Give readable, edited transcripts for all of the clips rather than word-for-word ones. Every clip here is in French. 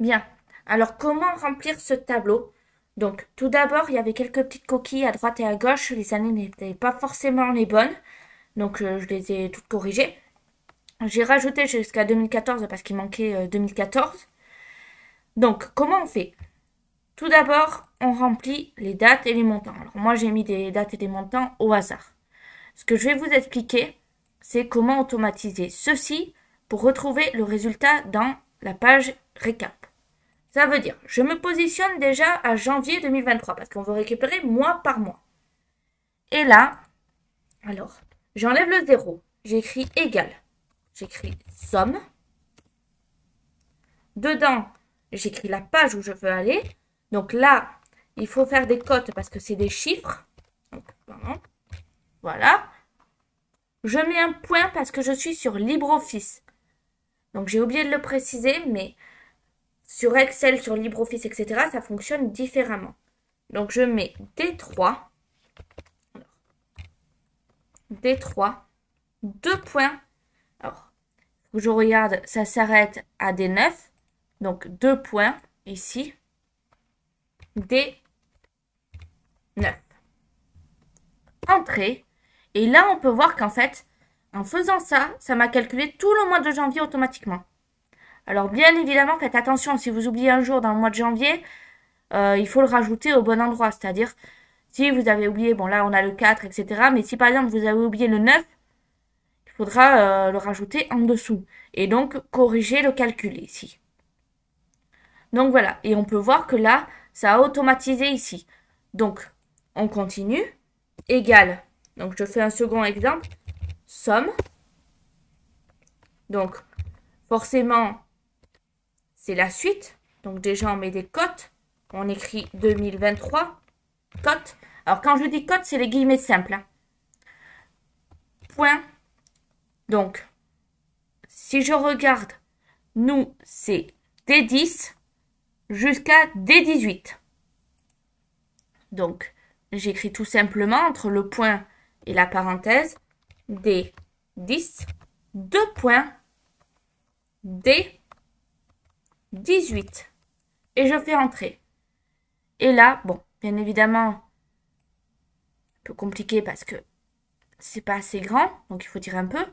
Bien. Alors, comment remplir ce tableau? Donc, tout d'abord, il y avait quelques petites coquilles à droite et à gauche. Les années n'étaient pas forcément les bonnes. Donc, je les ai toutes corrigées. J'ai rajouté jusqu'à 2014 parce qu'il manquait 2014. Donc, comment on fait? Tout d'abord, on remplit les dates et les montants. Alors, moi, j'ai mis des dates et des montants au hasard. Ce que je vais vous expliquer, c'est comment automatiser ceci pour retrouver le résultat dans la page récap. Ça veut dire, je me positionne déjà à janvier 2023 parce qu'on veut récupérer mois par mois. Et là, alors, j'enlève le 0. J'écris égal. J'écris somme. Dedans, j'écris la page où je veux aller. Donc là, il faut faire des cotes parce que c'est des chiffres. Donc, voilà. Je mets un point parce que je suis sur LibreOffice. Donc j'ai oublié de le préciser, mais sur Excel, sur LibreOffice, etc., ça fonctionne différemment. Donc je mets D3. D3. 2 points. Alors, je regarde, ça s'arrête à D9. Donc 2 points ici. D9. Entrée. Et là, on peut voir qu'en fait, en faisant ça, ça m'a calculé tout le mois de janvier automatiquement. Alors bien évidemment, faites attention, si vous oubliez un jour dans le mois de janvier, il faut le rajouter au bon endroit. C'est-à-dire, si vous avez oublié, bon là on a le 4, etc. Mais si par exemple vous avez oublié le 9, il faudra le rajouter en dessous. Et donc corriger le calcul ici. Donc voilà, et on peut voir que là, ça a automatisé ici. Donc, on continue. Égal. Donc je fais un second exemple. Somme. Donc, forcément, c'est la suite. Donc déjà, on met des cotes. On écrit 2023. Cote. Alors quand je dis cote, c'est les guillemets simples. Hein. Point. Donc, si je regarde, nous, c'est D10 jusqu'à D18. Donc, j'écris tout simplement entre le point et la parenthèse D10, 2 points, D18. Et je fais entrer. Et là, bon, bien évidemment, un peu compliqué parce que c'est pas assez grand, donc il faut tirer un peu.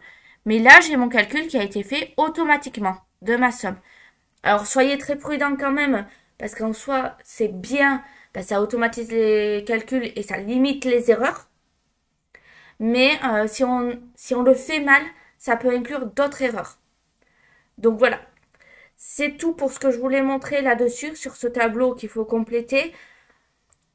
Mais là, j'ai mon calcul qui a été fait automatiquement de ma somme. Alors, soyez très prudents quand même, parce qu'en soi, c'est bien, ça automatise les calculs et ça limite les erreurs. Mais si on le fait mal, ça peut inclure d'autres erreurs. Donc voilà, c'est tout pour ce que je voulais montrer là-dessus, sur ce tableau qu'il faut compléter.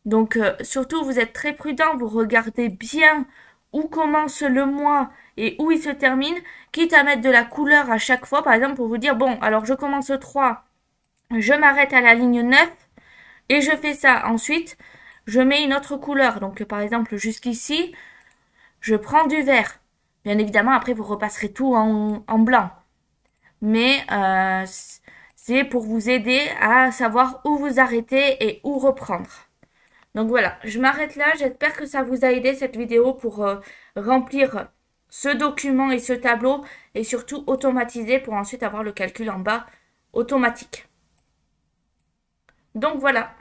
Donc surtout, vous êtes très prudents, vous regardez bien où commence le mois et où il se termine, quitte à mettre de la couleur à chaque fois, par exemple, pour vous dire, bon, alors je commence 3, je m'arrête à la ligne 9, et je fais ça. Ensuite, je mets une autre couleur. Donc, par exemple, jusqu'ici, je prends du vert. Bien évidemment, après, vous repasserez tout en blanc. Mais c'est pour vous aider à savoir où vous arrêter et où reprendre. Donc voilà, je m'arrête là. J'espère que ça vous a aidé cette vidéo pour remplir ce document et ce tableau et surtout automatiser pour ensuite avoir le calcul en bas automatique. Donc voilà.